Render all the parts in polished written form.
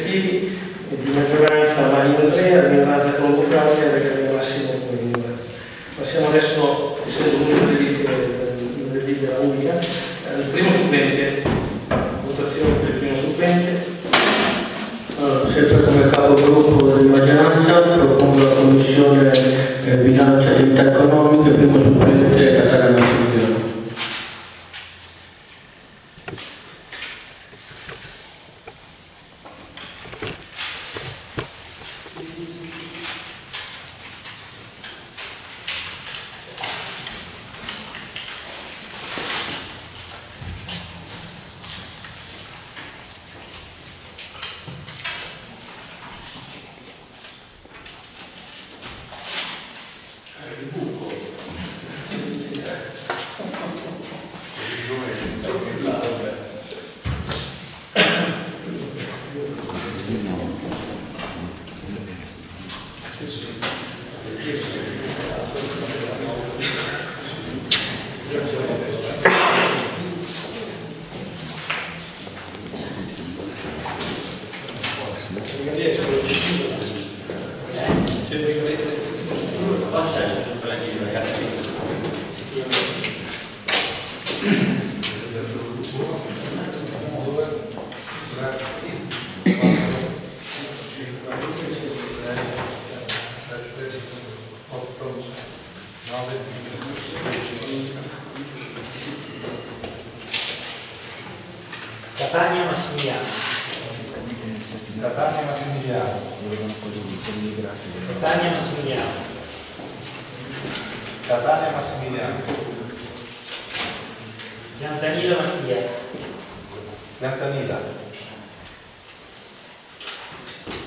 di maggioranza Marino 3, la minoranza convocante e il massimo Coimbra. Passiamo adesso ai secondi delibera unica. Il primo supplente, votazione per il primo supplente. Sempre come capogruppo di maggioranza propongo la commissione bilancio e attività economiche, primo supplente Caterina Massimiliano. Catania Massimiliano. Catania Massimiliano. Catania Massimiliano. Catania Massimiliano. Piantanida Mattia. Piantanida.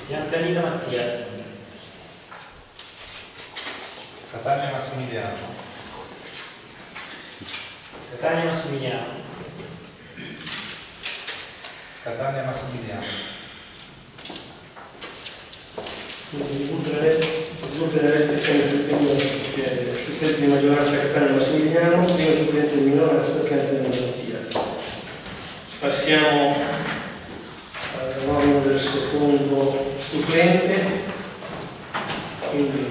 Piantanida Mattia. Catania Massimiliano. Catania Massimiliano. Catania Massimiliano. Supplente di maggioranza Catania Massimiliano, primo supplente di minoranza Catania Mattia. Passiamo alla nomina del secondo supplente. Quindi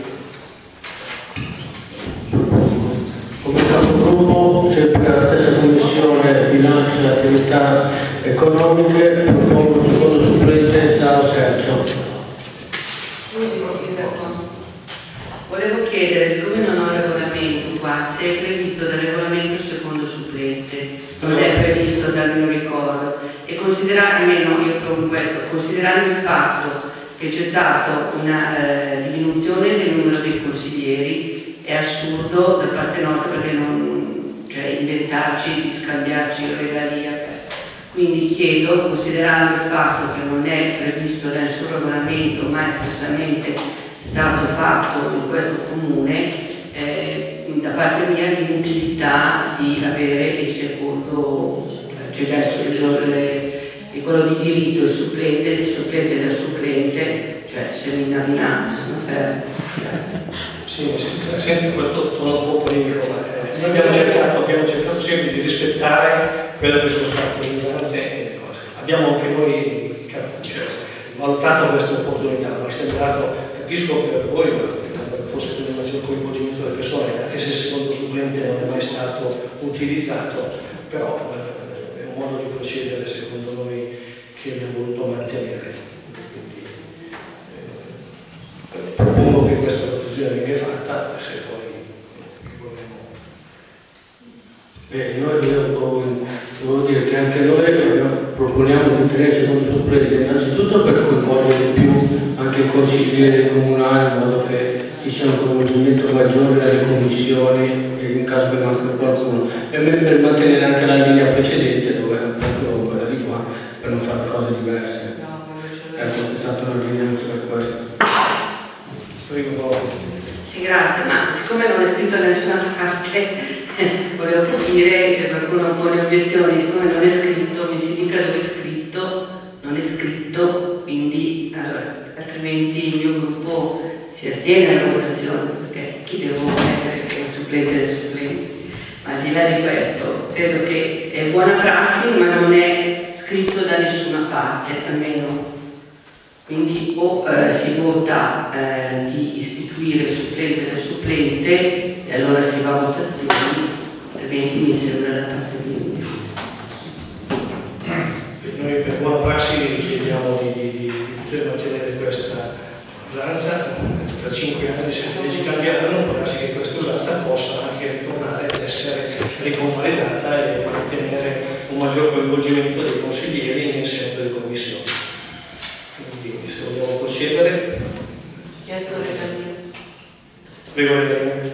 Come capogruppo, sempre la stessa commissione bilancio e attività economiche, propongo il secondo supplente Saro Sergio. Scusi, Sindaco, volevo chiedere, siccome non ho il regolamento qua, se è previsto dal regolamento il secondo supplente, non è previsto dal mio ricordo, e considerando il fatto che c'è stata una diminuzione del numero dei consiglieri, è assurdo da parte nostra perché inventarci di scambiarci regalia. Quindi chiedo, considerando il fatto che non è previsto nel suo regolamento ma espressamente stato fatto in questo comune, da parte mia l'inutilità di avere il secondo, cioè quello di diritto, il supplente del supplente, cioè seminarinante, se non fermo. sì, senza questo tono un po' polemico, ma abbiamo cercato sempre di rispettare quello che sono state le minoranze e le cose. Abbiamo anche noi valutato questa opportunità, ma è sembrato, capisco per voi, ma forse per un maggior coinvolgimento delle persone, anche se il secondo supplente non è mai stato utilizzato, però è un modo di procedere secondo noi che abbiamo voluto mantenere. Quindi propongo che questa votazione venga fatta, se poi Noi devo dire che anche noi proponiamo di tenere il secondo supplente innanzitutto per coinvolgere di più anche i consiglieri comunali in modo che ci sia un coinvolgimento maggiore dalle commissioni in caso che manca qualcuno, e per mantenere anche la linea precedente dove era proprio quella di qua, per non fare cose diverse. Ecco, è stata una linea per questo. Sì, grazie, ma siccome non è scritto da nessuna parte, volevo capire se qualcuno pone obiezioni, siccome non è scritto, mi si dica dove è scritto, non è scritto, quindi allora, altrimenti il mio gruppo si astiene dalla votazione, perché chi devo mettere che è il supplente del supplente. Ma al di là di questo, credo che è buona prassi, ma non è scritto da nessuna parte, almeno Quindi o si vota di istituire il supplente del supplente e allora si va a votazioni, altrimenti mi sembra da parte di noi per buona prassi chiediamo di poter mantenere questa usanza per 5 anni, se le leggi cambieranno, può darsi che questa usanza possa anche ritornare ad essere riconvalidata e mantenere un maggior coinvolgimento dei consiglieri in senso di commissione. Quindi se vogliamo procedere. Chiesto Regalino. Prego Regalino.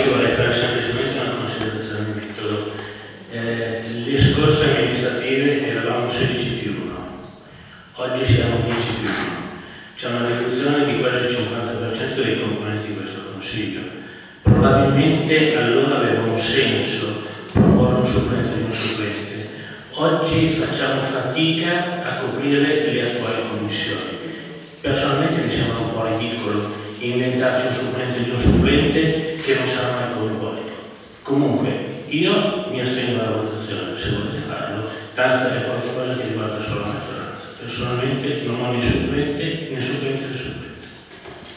Io vorrei fare semplicemente una considerazione di metodo. Le scorse amministrative eravamo 16 più 1, oggi siamo 10 più 1. C'è una riduzione di quasi il 50% dei componenti di questo Consiglio. Probabilmente allora aveva un senso proporre un supplente di un supplente. Oggi facciamo fatica a coprire le attuali commissioni. Personalmente mi sembra un po' ridicolo inventarci un supplente di un supplente che non sarà mai coinvolto. Comunque, io mi astengo dalla votazione, se volete farlo, tanto è qualcosa che riguarda solo la maggioranza. Personalmente non ho né supplente né supplente del supplente.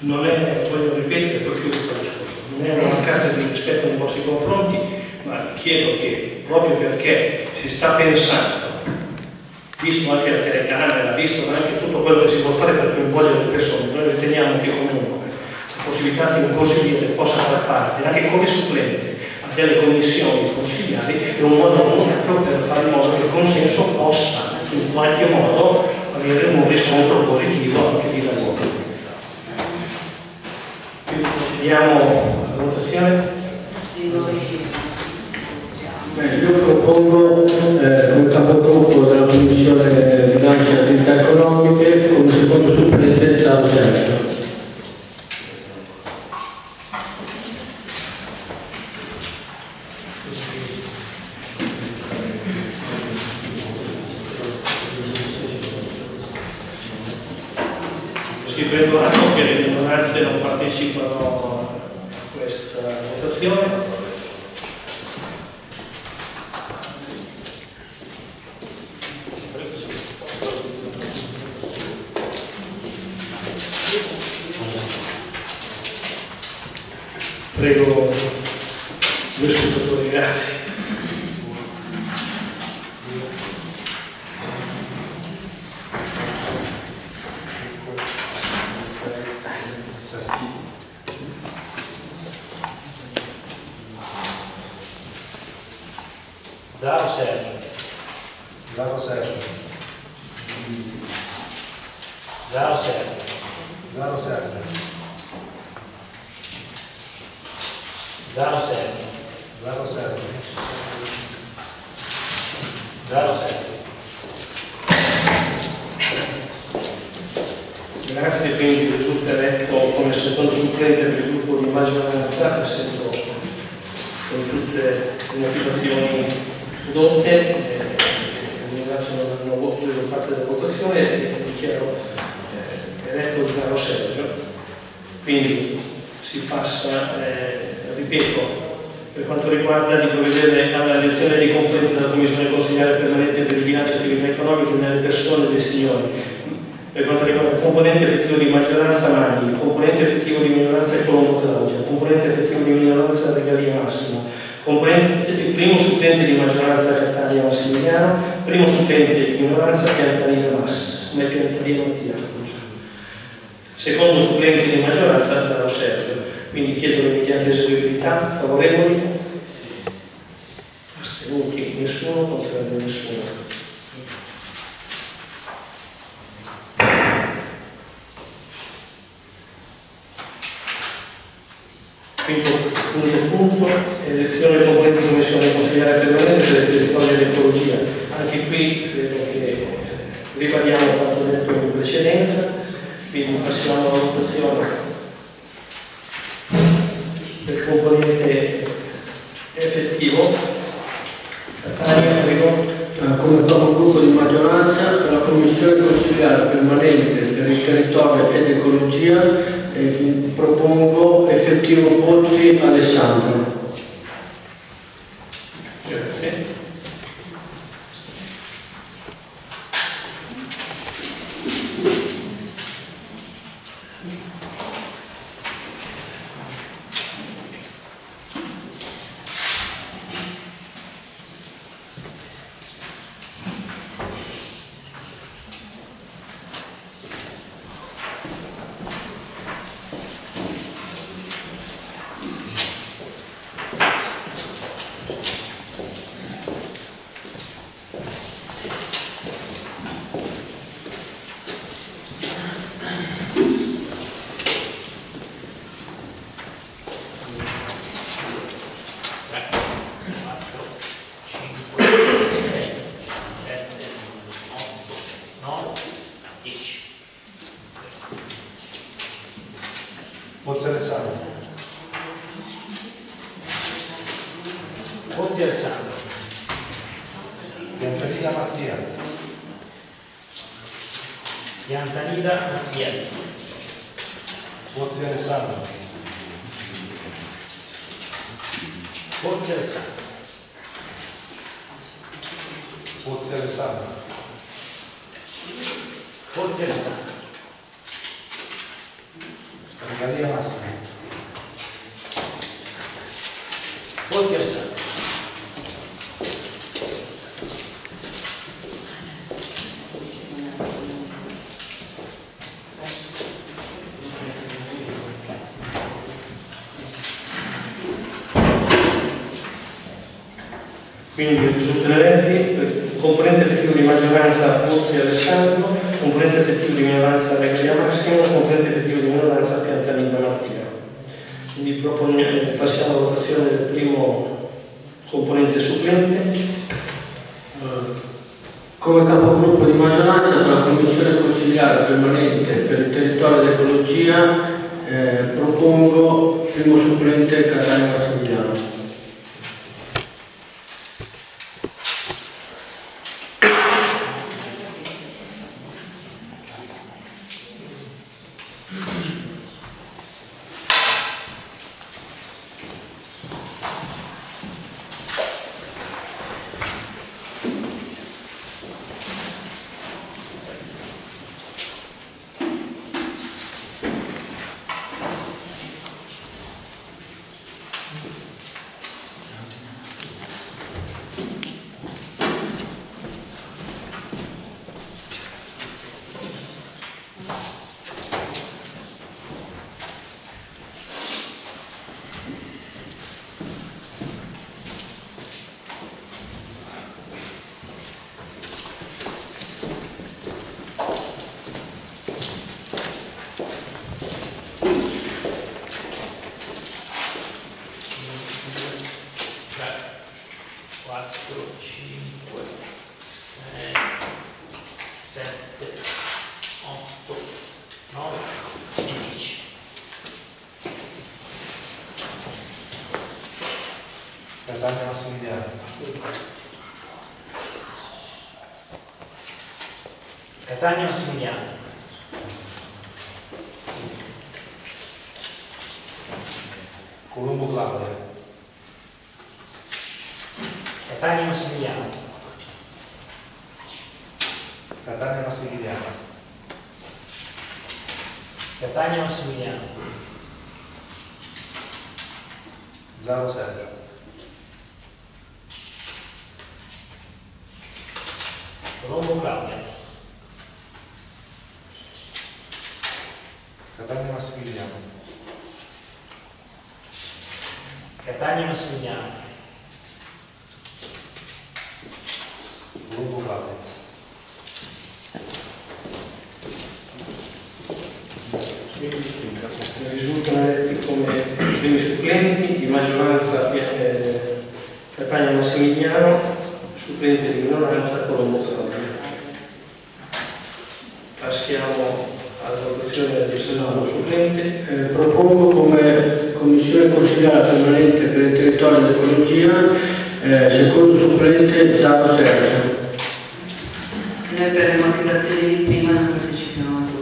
Non è, voglio ripetere, proprio questo discorso, non è una mancanza di rispetto nei vostri confronti, ma chiedo che proprio perché si sta pensando, visto anche la telecamera, visto anche tutto quello che si può fare per coinvolgere le persone, noi riteniamo che comunque la possibilità che un consigliere possa far parte, anche come supplente, a delle commissioni consigliari, è un modo non altro per fare in modo che il consenso possa in qualche modo avere un riscontro positivo anche di lavoro. Quindi procediamo alla votazione. Io propongo come capogruppo della Commissione Bilancio e Attività Economiche come secondo supplente Gianni Sergio. Si prendo atto che le minoranze non partecipano a questa votazione. Prego, due scrutatori, grazie. Zaro Sergio. Zaro Sergio. Zaro Sergio. Zaro Sergio. Zaro Sergio. Zaro Sergio. Zaro Sergio. Grazie, quindi risulta eletto come secondo supplente per il gruppo di maggioranza, essendo con tutte le motivazioni dotte, ringrazio non voto da parte della votazione e dichiaro eletto Zaro Sergio. Quindi si passa, ripeto, per quanto riguarda di provvedere alla elezione dei componenti della Commissione Consigliare Permanente per il Bilancio e Attività Economiche nelle persone dei signori. Per quanto riguarda il componente effettivo di maggioranza Magni, il componente effettivo di minoranza Colombo Claudia, il componente effettivo di minoranza Regali Massimo, il primo supplente di maggioranza Catania Massimiliano, primo supplente di minoranza Piantalina Mattia, secondo supplente di maggioranza Zaro Sergio. Quindi chiedo l'immediata eseguibilità. Favorevoli? Astenuti? Nessuno, contrario nessuno. Quinto punto, elezione del componente di commissione consigliare permanente per il territorio dell'ecologia. Anche qui credo che ribadiamo quanto detto in precedenza, quindi passiamo alla votazione del componente effettivo. Catania, prego. Come capogruppo di maggioranza per la Commissione Consigliare Permanente per il Territorio ed Ecologia propongo effettivo Pozzi Alessandro. Grazie. 10. Pozzi Alessandro. Pozzi Alessandro. Piantanida Mattia. Piantanida Mattia. Pozzi Alessandro. Pozzi Alessandro. Pozzi Alessandro. Pozzi Alessandro. Regalia Massimo. Pozzi Alessandro. Quindi risultano eletti componente effettivo di maggioranza Pozzi Alessandro, componente effettivo di minoranza Regalia Massimo, componente effettivo di minoranza Piantanida Mattia. Quindi passiamo alla votazione del primo componente supplente. Come capogruppo di maggioranza per la Commissione Consigliare Permanente per il Territorio d'Ecologia propongo primo supplente Catania Massimiliano. Catania Massimiliano. Catania Massimiliano. Colombo Claudia. Catania Massimiliano. Catania Massimiliano. Catania Massimiliano. Zaro Sergio. Colombo Claudia. Catania Massimiliano. Catania Massimiliano. Colombo Claudia. Risultano eletti come primi supplenti di maggioranza Catania Massimiliano, supplente di minoranza Colombo Claudia. Passiamo alla votazione del secondo supplente. Propongo come Commissione Consigliare Permanente per il Territorio d'Ecologia secondo supplente Zaro Sergio. Noi per le motivazioni di prima non partecipiamo a tutto.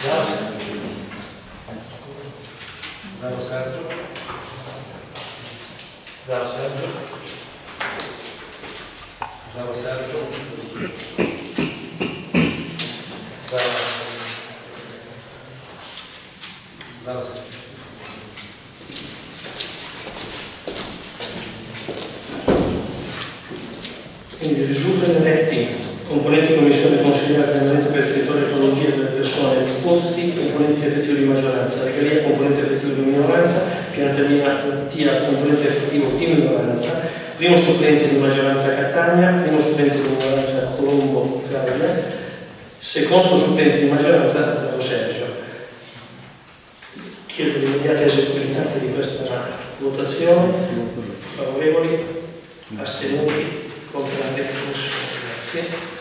Zaro Sergio. Zaro Sergio. Zaro Sergio. Zaro Sergio. Zaro Sergio. Quindi risultano eletti componenti commissione consigliare permanente per il territorio e ecologia delle persone posti, componenti effettivi di maggioranza, regalia componente effettivo di minoranza, piantaria componente effettivo di minoranza, primo supplente di maggioranza Catania, primo supplente di minoranza Colombo Claudia, secondo supplente di maggioranza Zaro Sergio. Chiedo l'immediata eseguibilità di questa votazione. Favorevoli? Astenuti? Contrari? Grazie.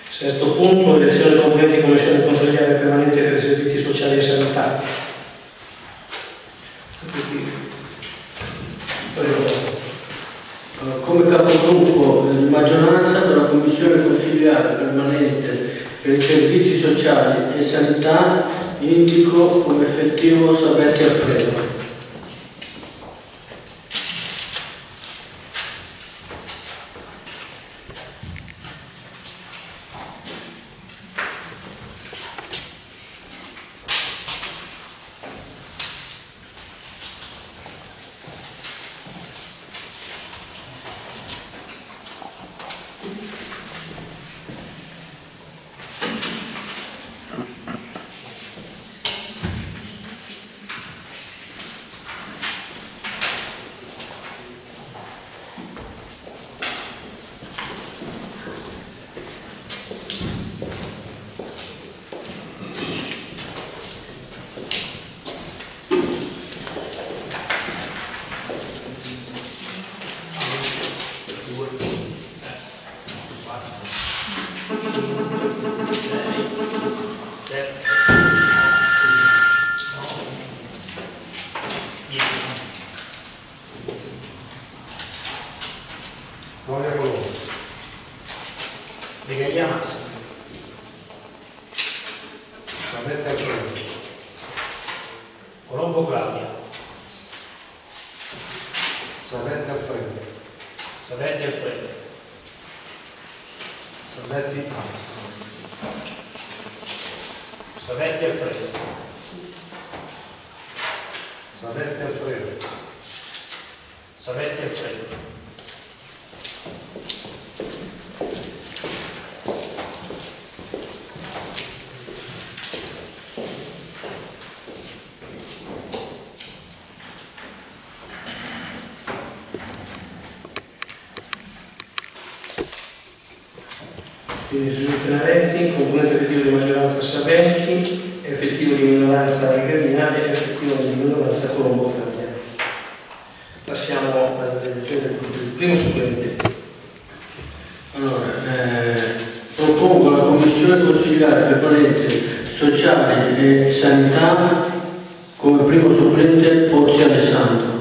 Sesto punto, elezione componenti commissione consigliare permanente per i servizi sociali e sanità. Come capogruppo di maggioranza per la commissione consigliare permanente per i servizi sociali e sanità indico come effettivo Savetti Alfredo. Gloria Colombo. Regalia Massimo. Savetti Alfredo. Colombo Claudia. Savetti Alfredo. Savetti Alfredo. Savetti Savetti Alfredo. Savetti Alfredo. Savetti Alfredo. Quindi risultano eletti componente effettivo di maggioranza Savetti, effettivo di minoranza Regalina e effettivo di minoranza Colombo Claudia. Passiamo all'elezione del primo supplente. Allora, propongo la commissione consigliare permanente sociale e sanità come primo supplente Pozzi Alessandro.